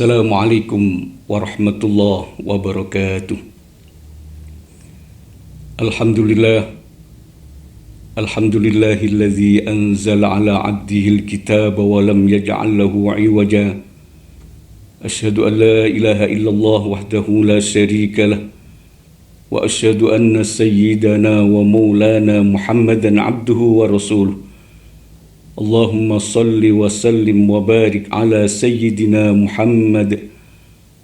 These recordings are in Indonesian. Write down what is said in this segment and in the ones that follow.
Assalamualaikum warahmatullahi wabarakatuh. Alhamdulillah. Alhamdulillahillazi anzala ala abdihil kitaba wa lam yaj'al lahu 'iwaja. Asyhadu an la ilaha illallah wahdahu la syarika lah. Wa asyhadu anna sayyidana wa maulana Muhammadan abduhu wa rasuluh. Allahumma salli wa sallim wa barik ala sayyidina Muhammad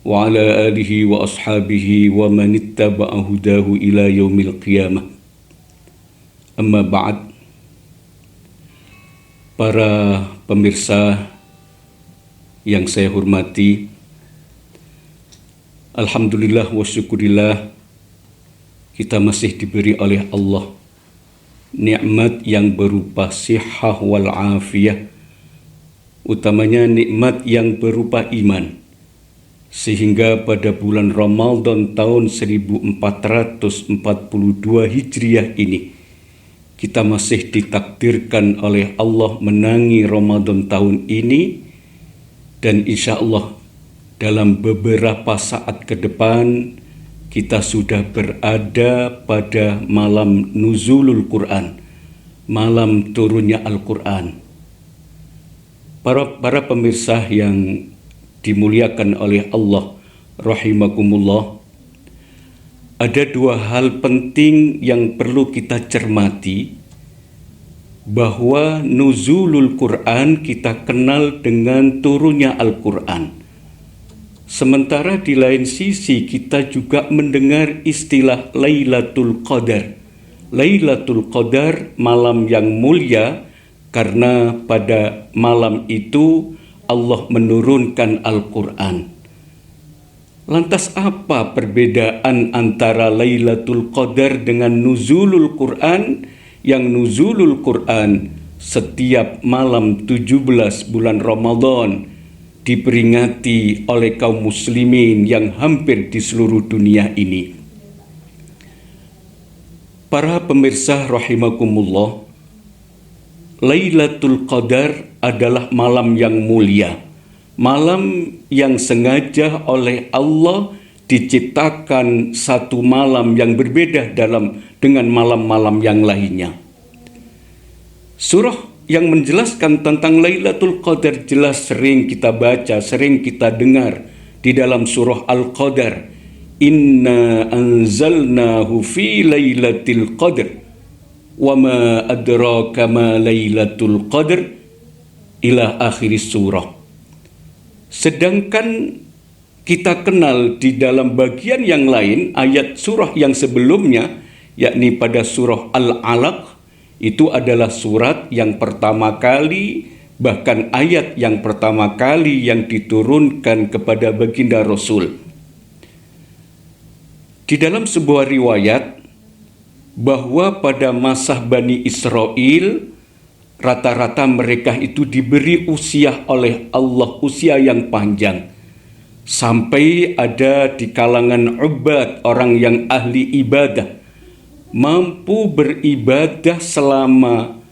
wa ala alihi wa ashabihi wa man ittaba'a hudahu ila yaumil qiyamah. Amma ba'd. Para pemirsa yang saya hormati, alhamdulillah wa syukurillah, kita masih diberi oleh Allah nikmat yang berupa sihah wal afiyah, utamanya nikmat yang berupa iman, sehingga pada bulan Ramadan tahun 1442 Hijriah ini kita masih ditakdirkan oleh Allah menangi Ramadan tahun ini, dan insya Allah dalam beberapa saat ke depan kita sudah berada pada malam nuzulul Quran, malam turunnya Al-Quran. Para pemirsa yang dimuliakan oleh Allah rahimakumullah, ada dua hal penting yang perlu kita cermati, bahwa nuzulul Quran kita kenal dengan turunnya Al-Quran. Sementara di lain sisi kita juga mendengar istilah Lailatul Qadar. Lailatul Qadar, malam yang mulia, karena pada malam itu Allah menurunkan Al-Quran. Lantas apa perbedaan antara Lailatul Qadar dengan nuzulul Quran? Yang nuzulul Quran setiap malam 17 bulan Ramadan diperingati oleh kaum muslimin yang hampir di seluruh dunia ini. Para pemirsa rahimakumullah, Lailatul Qadar adalah malam yang mulia, malam yang sengaja oleh Allah diciptakan satu malam yang berbeda dengan malam-malam yang lainnya. Surah yang menjelaskan tentang Lailatul Qadar jelas sering kita baca, sering kita dengar di dalam surah Al-Qadar. Inna anzalnahu fi lailatul qadr wa ma adraka ma lailatul qadr ila akhir surah. Sedangkan kita kenal di dalam bagian yang lain ayat surah yang sebelumnya, yakni pada surah Al-Alaq, itu adalah surat yang pertama kali, bahkan ayat yang pertama kali yang diturunkan kepada baginda Rasul. Di dalam sebuah riwayat bahwa pada masa Bani Israel, rata-rata mereka itu diberi usia oleh Allah, usia yang panjang. Sampai ada di kalangan ubad, orang yang ahli ibadah, mampu beribadah selama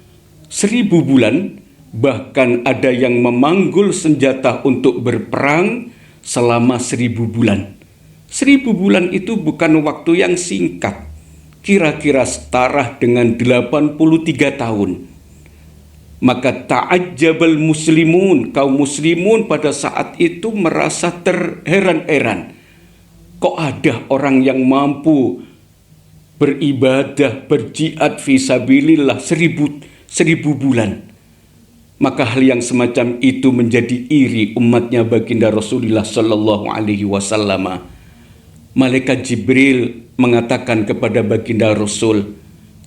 1000 bulan, bahkan ada yang memanggul senjata untuk berperang selama 1000 bulan. 1000 bulan itu bukan waktu yang singkat, kira-kira setara dengan 83 tahun. Maka ta'ajjabal muslimun, kaum muslimun pada saat itu merasa terheran-heran. Kok ada orang yang mampu beribadah, berjihad fisabilillah 1000 bulan? Maka hal yang semacam itu menjadi iri umatnya baginda Rasulullah sallallahu alaihi wasallam. Malaikat Jibril mengatakan kepada baginda Rasul,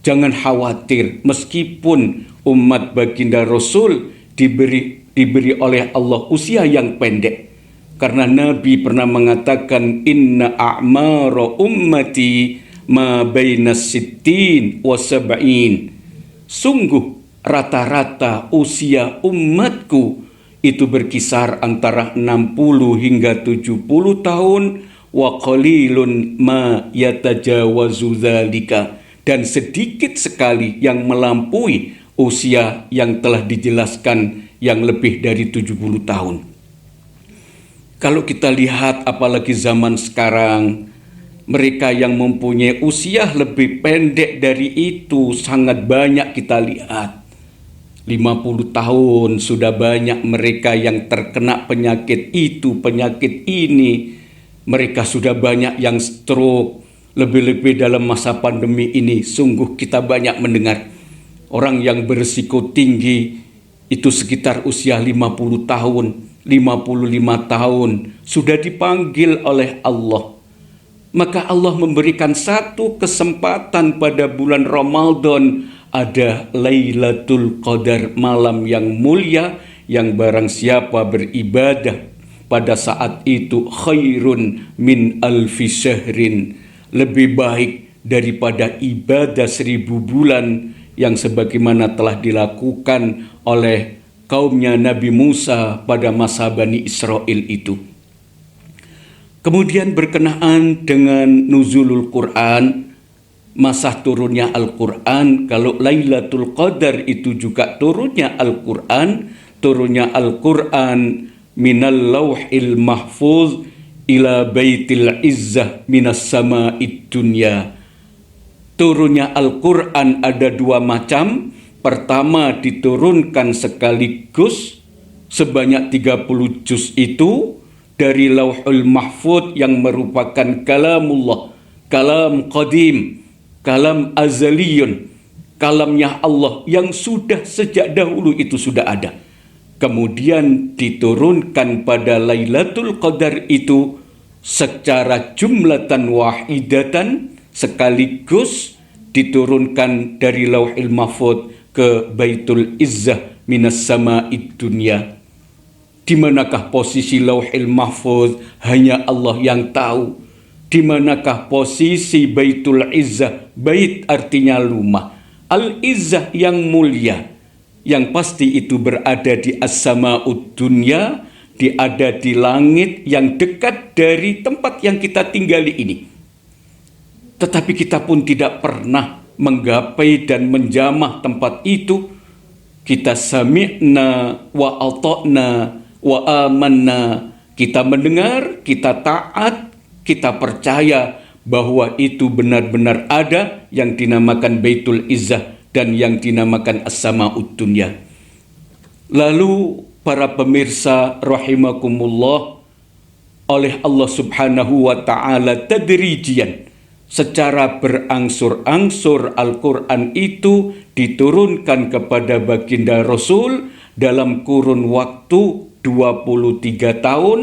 jangan khawatir, meskipun umat baginda Rasul diberi oleh Allah usia yang pendek. Karena Nabi pernah mengatakan, inna a'mara ummati ma baina sittin wa sab'in. Sungguh rata-rata usia umatku itu berkisar antara 60 hingga 70 tahun, wa qalilun ma yatajawazu dzalika, dan sedikit sekali yang melampaui usia yang telah dijelaskan yang lebih dari 70 tahun. Kalau kita lihat apalagi zaman sekarang, mereka yang mempunyai usia lebih pendek dari itu sangat banyak kita lihat. 50 tahun sudah banyak mereka yang terkena penyakit itu, penyakit ini. Mereka sudah banyak yang stroke. Lebih-lebih dalam masa pandemi ini, sungguh kita banyak mendengar orang yang berisiko tinggi itu sekitar usia 50 tahun, 55 tahun sudah dipanggil oleh Allah. Maka Allah memberikan satu kesempatan pada bulan Ramadan, ada Lailatul Qadar, malam yang mulia, yang barang siapa beribadah pada saat itu khairun min alfi syahrin, lebih baik daripada ibadah 1000 bulan yang sebagaimana telah dilakukan oleh kaumnya Nabi Musa pada masa Bani Israel itu. Kemudian berkenaan dengan nuzulul Quran, masa turunnya Al-Quran. Kalau Lailatul Qadar itu juga turunnya Al-Quran, minal lauhil mahfuz ila baitil izzah minas sama'id dunya. Turunnya Al-Quran ada dua macam. Pertama, diturunkan sekaligus sebanyak 30 juz itu dari Lauhul Mahfuz yang merupakan kalamullah, kalam qadim, kalam azaliyun, kalamnya Allah yang sudah sejak dahulu itu sudah ada. Kemudian diturunkan pada Lailatul Qadar itu secara jumlatan wahidatan, sekaligus diturunkan dari Lauhil Mahfuz ke Baitul Izzah minas sama'id dunya. Di manakah posisi Lauhil Mahfuz? Hanya Allah yang tahu. Di manakah posisi Baitul Izzah? Bait artinya rumah. Al-Izzah yang mulia. Yang pasti itu berada di as-sama'ud dunya, ada di langit yang dekat dari tempat yang kita tinggali ini. Tetapi kita pun tidak pernah menggapai dan menjamah tempat itu. Kita sami'na wa ata'na wa amanna, kita mendengar, kita taat, kita percaya bahwa itu benar-benar ada yang dinamakan Baitul Izzah dan yang dinamakan As-Sama'ud Dunya. Lalu para pemirsa rahimakumullah, oleh Allah Subhanahu wa taala tadrijian, secara berangsur-angsur Al-Quran itu diturunkan kepada baginda Rasul dalam kurun waktu 23 tahun,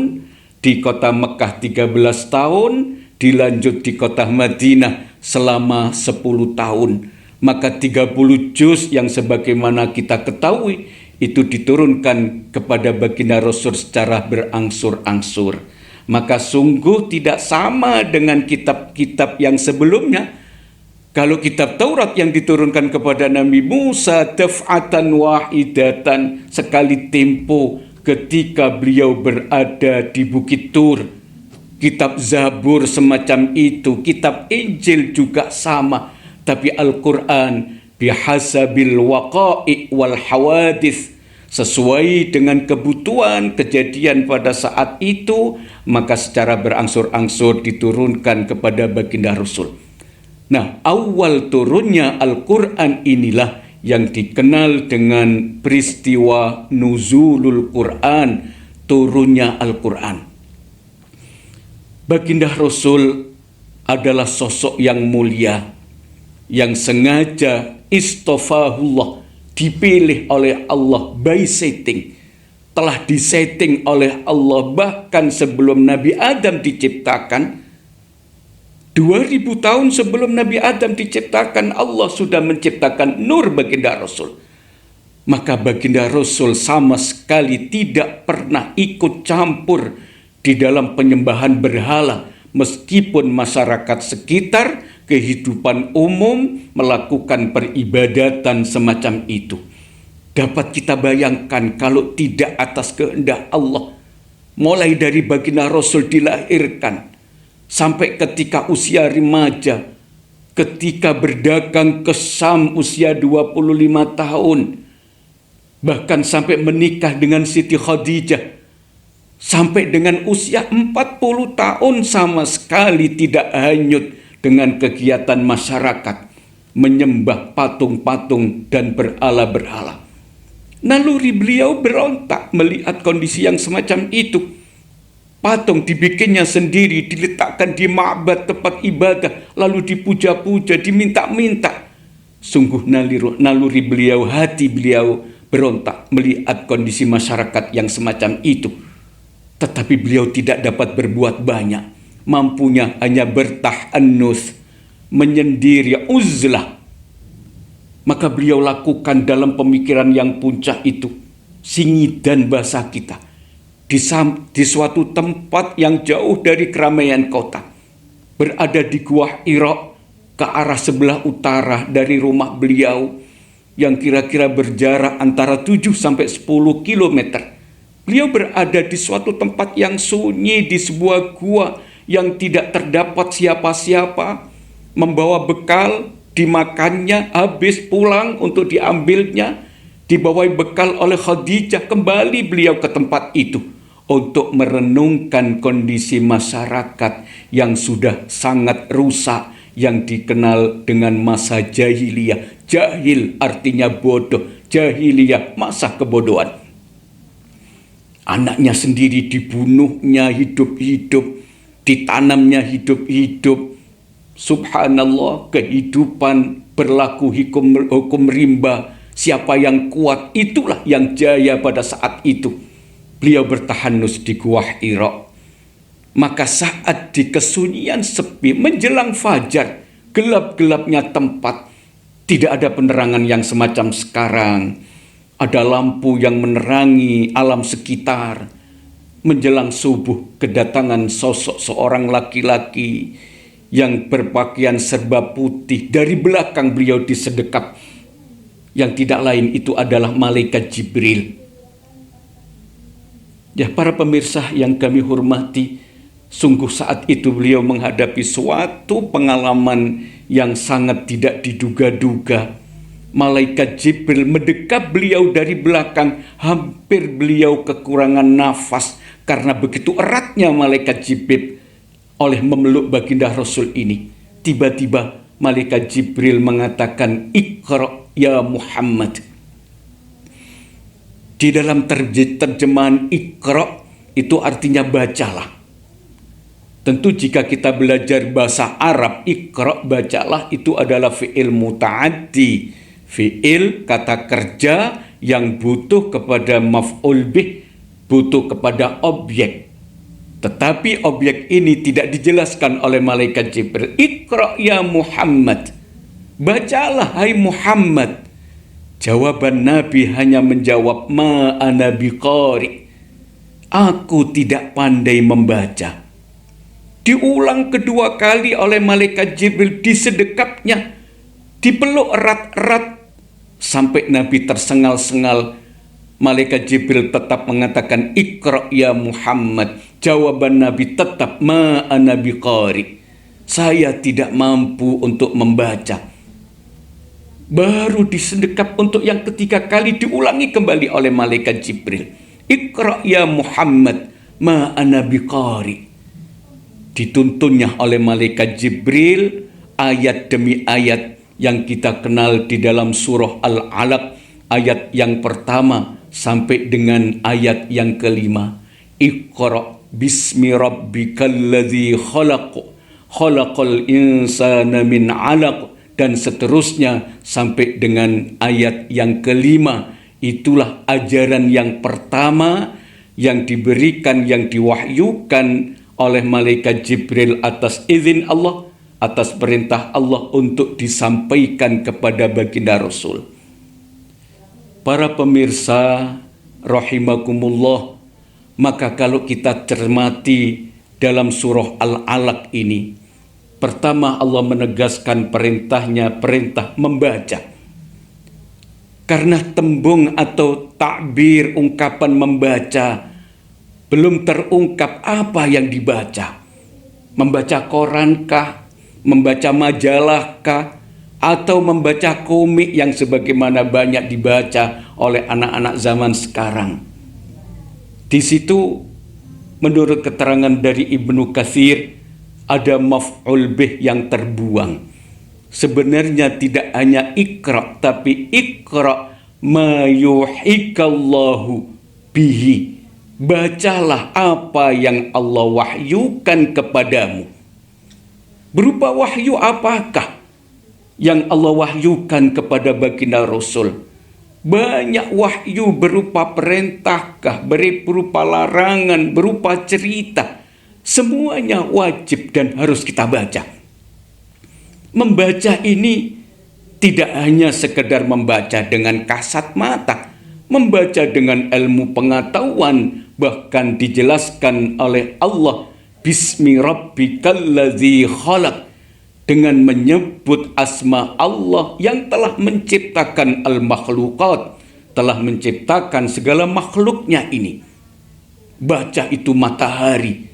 di kota Mekah 13 tahun, dilanjut di kota Madinah selama 10 tahun. Maka 30 juz yang sebagaimana kita ketahui itu diturunkan kepada baginda Rasul secara berangsur-angsur. Maka sungguh tidak sama dengan kitab-kitab yang sebelumnya. Kalau kitab Taurat yang diturunkan kepada Nabi Musa daf'atan wahidatan, sekali tempo ketika beliau berada di Bukit Tur. Kitab Zabur semacam itu, kitab Injil juga sama. Tapi Al-Quran bihasabil waqa'i wal hawadith, sesuai dengan kebutuhan kejadian pada saat itu, maka secara berangsur-angsur diturunkan kepada baginda Rasul. Nah, awal turunnya Al-Quran inilah yang dikenal dengan peristiwa nuzulul Quran, turunnya Al-Quran. Baginda Rasul adalah sosok yang mulia, yang sengaja istofahullah, dipilih oleh Allah by setting, telah disetting oleh Allah bahkan sebelum Nabi Adam diciptakan. 2000 tahun sebelum Nabi Adam diciptakan, Allah sudah menciptakan nur baginda Rasul. Maka baginda Rasul sama sekali tidak pernah ikut campur di dalam penyembahan berhala, meskipun masyarakat sekitar, kehidupan umum melakukan peribadatan semacam itu. Dapat kita bayangkan kalau tidak atas kehendak Allah, mulai dari baginda Rasul dilahirkan sampai ketika usia remaja, ketika berdagang ke Syam usia 25 tahun, bahkan sampai menikah dengan Siti Khadijah, sampai dengan usia 40 tahun sama sekali tidak hanyut dengan kegiatan masyarakat menyembah patung-patung dan berhala-berhala. Naluri beliau berontak melihat kondisi yang semacam itu. Patung dibikinnya sendiri, diletakkan di ma'bad tempat ibadah, lalu dipuja-puja, diminta-minta. Sungguh naluri beliau, hati beliau berontak melihat kondisi masyarakat yang semacam itu. Tetapi beliau tidak dapat berbuat banyak. Mampunya hanya bertahanus, menyendiri, uzlah. Maka beliau lakukan dalam pemikiran yang puncak itu, singidan bahasa kita, di suatu tempat yang jauh dari keramaian kota, berada di Gua Hira ke arah sebelah utara dari rumah beliau yang kira-kira berjarak antara 7 sampai 10 kilometer. Beliau berada di suatu tempat yang sunyi di sebuah gua yang tidak terdapat siapa-siapa, membawa bekal, dimakannya, habis pulang untuk diambilnya, dibawa bekal oleh Khadijah, kembali beliau ke tempat itu untuk merenungkan kondisi masyarakat yang sudah sangat rusak, yang dikenal dengan masa jahiliyah. Jahil artinya bodoh, jahiliyah masa kebodohan. Anaknya sendiri dibunuhnya hidup-hidup, ditanamnya hidup-hidup. Subhanallah, kehidupan berlaku hukum rimba. Siapa yang kuat, itulah yang jaya pada saat itu. Beliau bertahanus di Gua Hira. Maka saat di kesunyian sepi menjelang fajar, gelap-gelapnya tempat, tidak ada penerangan yang semacam sekarang. Ada lampu yang menerangi alam sekitar. Menjelang subuh, kedatangan sosok seorang laki-laki yang berpakaian serba putih. Dari belakang beliau disedekap. Yang tidak lain itu adalah malaikat Jibril. Ya, para pemirsa yang kami hormati, sungguh saat itu beliau menghadapi suatu pengalaman yang sangat tidak diduga-duga. Malaikat Jibril mendekap beliau dari belakang, hampir beliau kekurangan nafas karena begitu eratnya malaikat Jibril oleh memeluk baginda Rasul ini. Tiba-tiba malaikat Jibril mengatakan, "Iqra ya Muhammad." Di dalam terjemahan Iqra itu artinya bacalah. Tentu jika kita belajar bahasa Arab, Iqra, bacalah, itu adalah fi'il muta'addi. Fi'il, kata kerja yang butuh kepada maf'ul bih, butuh kepada objek. Tetapi objek ini tidak dijelaskan oleh malaikat Jibril. Iqra ya Muhammad. Bacalah hai Muhammad. Jawaban Nabi hanya menjawab, ma ana biqari. Aku tidak pandai membaca. Diulang kedua kali oleh malaikat Jibril, disedekapnya, dipeluk erat-erat sampai Nabi tersengal-sengal. Malaikat Jibril tetap mengatakan, Iqra ya Muhammad. Jawaban Nabi tetap, ma ana biqari. Saya tidak mampu untuk membaca. Baru disedekap untuk yang ketiga kali, diulangi kembali oleh malaikat Jibril. Iqra ya Muhammad, ma ana biqari. Dituntunnya oleh malaikat Jibril ayat demi ayat yang kita kenal di dalam surah Al-Alaq, ayat yang pertama sampai dengan ayat yang kelima. Iqra bismi rabbikal ladzi khalaq, khalaqal insana min 'alaq, dan seterusnya sampai dengan ayat yang kelima. Itulah ajaran yang pertama yang diberikan, yang diwahyukan oleh malaikat Jibril atas izin Allah, atas perintah Allah untuk disampaikan kepada baginda Rasul. Para pemirsa rahimakumullah, maka kalau kita cermati dalam surah Al-Alaq ini, pertama Allah menegaskan perintahnya, perintah membaca. Karena tembung atau takbir, ungkapan membaca, belum terungkap apa yang dibaca. Membaca koran kah? Membaca majalah kah? Atau membaca komik yang sebagaimana banyak dibaca oleh anak-anak zaman sekarang. Di situ Menurut keterangan dari Ibnu Katsir, ada maf'ul bih yang terbuang. Sebenarnya tidak hanya ikra, tapi ikra ma yuhikallahu bihi. Bacalah apa yang Allah wahyukan kepadamu. Berupa wahyu apakah yang Allah wahyukan kepada baginda Rasul? Banyak wahyu berupa perintahkah, berupa larangan, berupa cerita. Semuanya wajib dan harus kita baca. Membaca ini tidak hanya sekedar membaca dengan kasat mata, membaca dengan ilmu pengetahuan, bahkan dijelaskan oleh Allah, Bismi rabbikal ladzi khalaq, dengan menyebut asma Allah yang telah menciptakan al-makhluqat, telah menciptakan segala makhluknya ini. Baca itu matahari,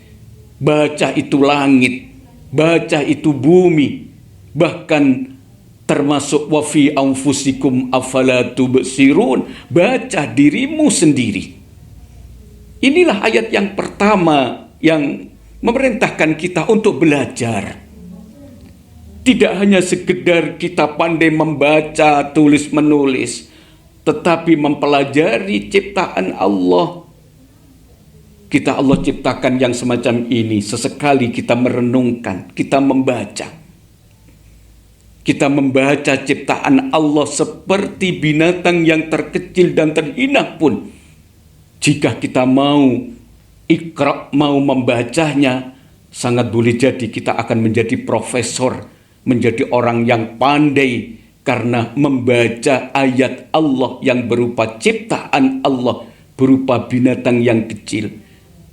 baca itu langit, baca itu bumi, bahkan termasuk wa fi anfusikum afala tubsirun, baca dirimu sendiri. Inilah ayat yang pertama yang memerintahkan kita untuk belajar. Tidak hanya sekedar kita pandai membaca, tulis menulis, tetapi mempelajari ciptaan Allah. Allah ciptakan yang semacam ini, sesekali kita merenungkan, kita membaca. Kita membaca ciptaan Allah seperti binatang yang terkecil dan terhina pun. Jika kita mau ikra, mau membacanya, sangat boleh jadi kita akan menjadi profesor, menjadi orang yang pandai karena membaca ayat Allah yang berupa ciptaan Allah, berupa binatang yang kecil.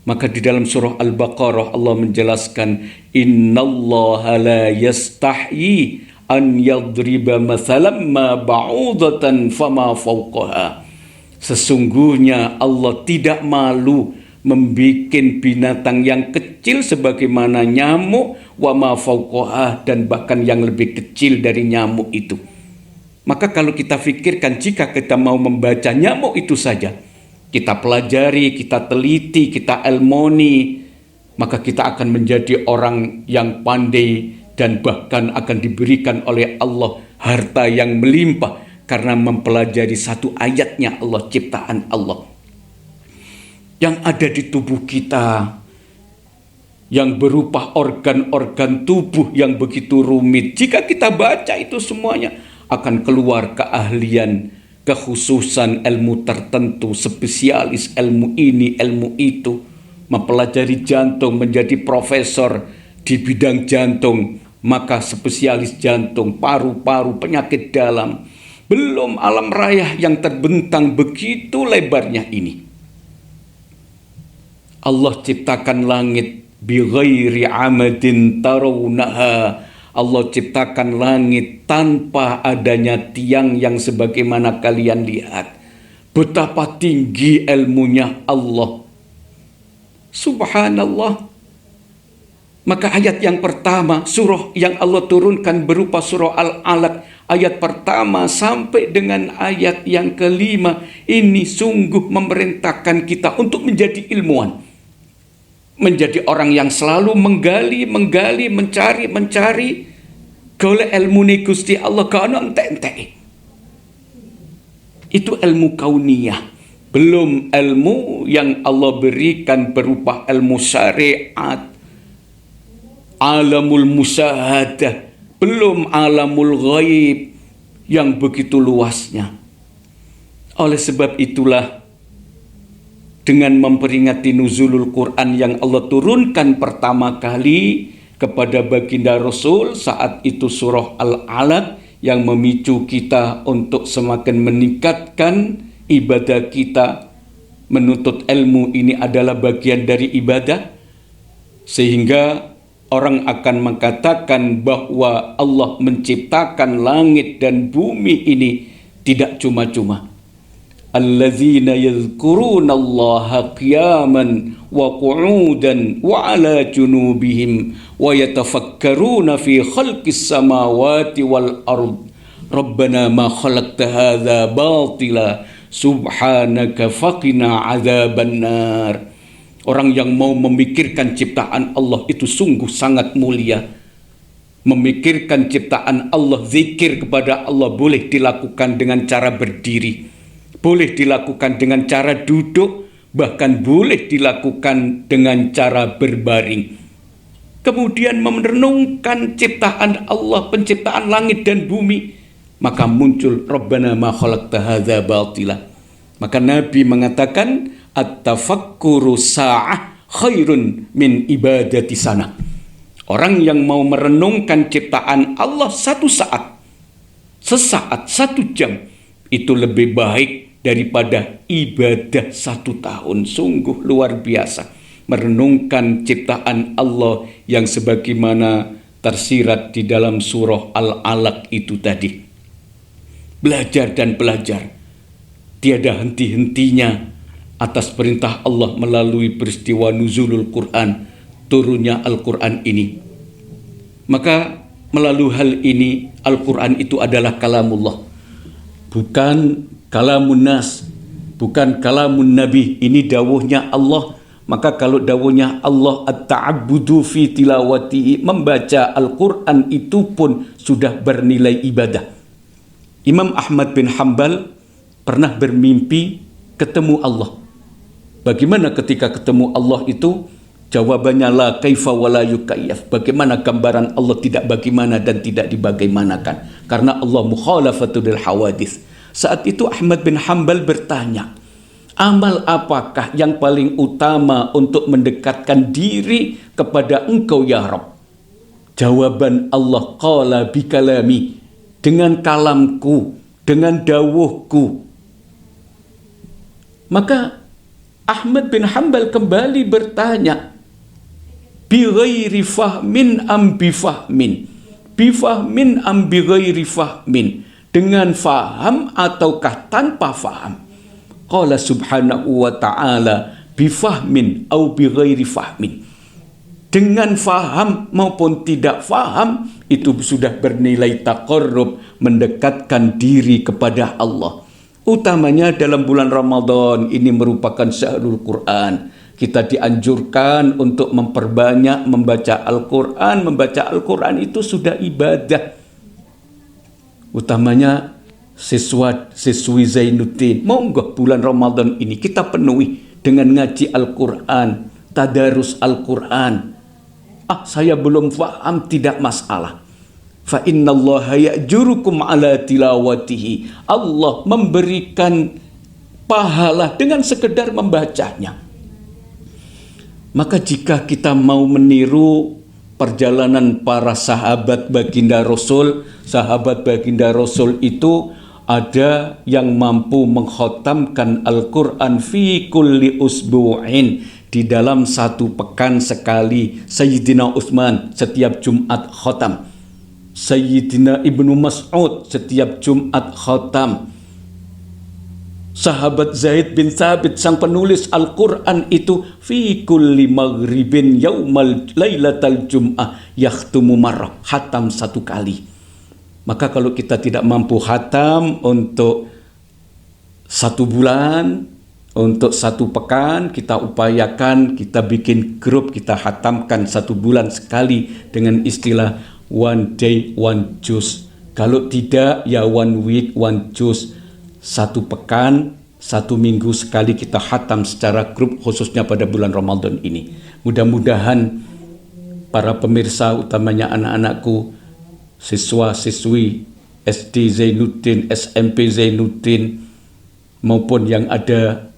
Maka di dalam surah Al-Baqarah Allah menjelaskan, innallaha la yastahyi an yadriba mathalan ma ba'udatan fama fawqaha. Sesungguhnya Allah tidak malu membikin binatang yang kecil sebagaimana nyamuk, wa ma fawqaha, dan bahkan yang lebih kecil dari nyamuk itu. Maka kalau kita pikirkan, jika kita mau membaca nyamuk itu saja, kita pelajari, kita teliti, kita ilmoni, maka kita akan menjadi orang yang pandai dan bahkan akan diberikan oleh Allah harta yang melimpah karena mempelajari satu ayatnya Allah, ciptaan Allah. Yang ada di tubuh kita, yang berupa organ-organ tubuh yang begitu rumit. Jika kita baca itu semuanya, akan keluar keahlian, kekhususan ilmu tertentu, spesialis ilmu ini, ilmu itu. Mempelajari jantung, menjadi profesor di bidang jantung, maka spesialis jantung, paru-paru, penyakit dalam. Belum alam raya yang terbentang begitu lebarnya ini. Allah ciptakan langit bighairi amadin tarawunaha. Allah ciptakan langit tanpa adanya tiang yang sebagaimana kalian lihat. Betapa tinggi ilmunya Allah. Subhanallah. Maka ayat yang pertama, surah yang Allah turunkan berupa surah Al-Alaq, ayat pertama sampai dengan ayat yang kelima, ini sungguh memerintahkan kita untuk menjadi ilmuwan. Menjadi orang yang selalu menggali, mencari golek ilmu ni Gusti Allah kana entek-entek. Itu ilmu kauniyah. Belum ilmu yang Allah berikan berupa ilmu syariat, alamul musyahadah, belum alamul ghaib yang begitu luasnya. Oleh sebab itulah, dengan memperingati nuzulul Quran yang Allah turunkan pertama kali kepada baginda Rasul, saat itu surah Al-Alaq yang memicu kita untuk semakin meningkatkan ibadah kita. Menuntut ilmu ini adalah bagian dari ibadah, sehingga orang akan mengatakan bahwa Allah menciptakan langit dan bumi ini tidak cuma-cuma. Allazina yadhkuruna Allaha qiyaman wa qu'udan wa ala junubihim wa yatafakkaruna fi khalqis samawati wal ard. Rabbana ma khalaqta hadza batila subhanaka faqina adzabannar. Orang yang mau memikirkan ciptaan Allah itu sungguh sangat mulia. Memikirkan ciptaan Allah, zikir kepada Allah boleh dilakukan dengan cara berdiri, boleh dilakukan dengan cara duduk, bahkan boleh dilakukan dengan cara berbaring. Kemudian merenungkan ciptaan Allah, penciptaan langit dan bumi, maka muncul Rabbana ma khalaqta hadza batila. Maka Nabi mengatakan at-tafakkuru sa'ah khairun min ibadati sana. Orang yang mau merenungkan ciptaan Allah satu saat, sesaat, 1 jam, itu lebih baik daripada ibadah 1 tahun. Sungguh luar biasa merenungkan ciptaan Allah yang sebagaimana tersirat di dalam surah Al-Alaq itu tadi. Belajar dan belajar, tiada henti-hentinya atas perintah Allah melalui peristiwa nuzulul Quran, turunnya Al-Quran ini. Maka melalui hal ini, Al-Quran itu adalah kalamullah, bukan kalamun nas, bukan kalamun nabi. Ini dawuhnya Allah. Maka kalau dawuhnya Allah at-ta'abbudu fi tilawatihi, membaca Al-Quran itu pun sudah bernilai ibadah. Imam Ahmad bin Hanbal pernah bermimpi ketemu Allah. Bagaimana ketika ketemu Allah itu? Jawabannya la kaifa wa la yukayyaf. Bagaimana gambaran Allah tidak bagaimana dan tidak dibagaimanakan. Karena Allah mukhalafatul hawadits. Saat itu Ahmad bin Hanbal bertanya, amal apakah yang paling utama untuk mendekatkan diri kepada Engkau ya Rabb? Jawaban Allah, qala bikalami, dengan kalamku, dengan dawuhku. Maka Ahmad bin Hanbal kembali bertanya, bi ghairi fahmin am bi fahmin, bi fahmin am bi ghairi fahmin, dengan faham ataukah tanpa faham? Qala subhanahu wa ta'ala bi fahmin au bi ghairi fahmin, dengan faham maupun tidak faham, itu sudah bernilai taqarrub, mendekatkan diri kepada Allah. Utamanya dalam bulan Ramadan ini merupakan syahrul Quran. Kita dianjurkan untuk memperbanyak membaca Al-Quran. Membaca Al-Quran itu sudah ibadah. Utamanya siswi Zainuddin, monggo bulan Ramadan ini kita penuhi dengan ngaji Al-Quran, tadarus Al-Quran. Saya belum paham, tidak masalah. Fa innallaha ya'jurukum ala tilawatihi. Allah memberikan pahala dengan sekedar membacanya. Maka jika kita mau meniru perjalanan para sahabat baginda Rasul, sahabat baginda Rasul itu ada yang mampu mengkhatamkan Al-Quran fi kulli usbu'in, di dalam 1 pekan sekali. Sayyidina Utsman setiap Jumat khatam, Sayyidina Ibnu Mas'ud setiap Jumat khatam, sahabat Zaid bin Thabit sang penulis Al-Quran itu fi kulli maghribin yaumal lailatal jum'ah yakhtumu marrah, khatam 1 kali. Maka kalau kita tidak mampu khatam untuk 1 bulan, untuk 1 pekan, kita upayakan, kita bikin grup, kita khatamkan 1 bulan sekali dengan istilah one day one juz. Kalau tidak ya 1 week 1 juz. 1 pekan, 1 minggu sekali kita khatam secara grup, khususnya pada bulan Ramadan ini. Mudah-mudahan para pemirsa, utamanya anak-anakku, siswa-siswi SD Zainuddin, SMP Zainuddin, maupun yang ada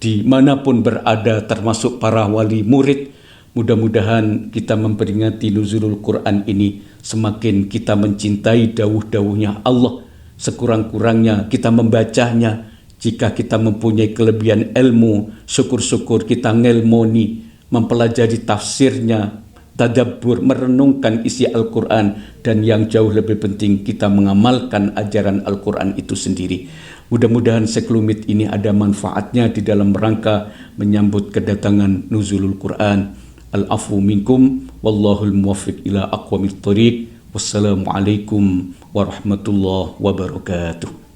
dimanapun berada, termasuk para wali murid, mudah-mudahan kita memperingati nuzulul Quran ini, semakin kita mencintai dawuh-dawuhnya Allah, sekurang-kurangnya kita membacanya. Jika kita mempunyai kelebihan ilmu, syukur-syukur kita ngelmoni, mempelajari tafsirnya, tadabbur, merenungkan isi Al-Quran, dan yang jauh lebih penting kita mengamalkan ajaran Al-Quran itu sendiri. Mudah-mudahan sekelumit ini ada manfaatnya di dalam rangka menyambut kedatangan nuzulul Quran. Al-afu minkum, wallahul muwaffiq ila aqwamit thoriq. Wassalamualaikum warahmatullahi wabarakatuh.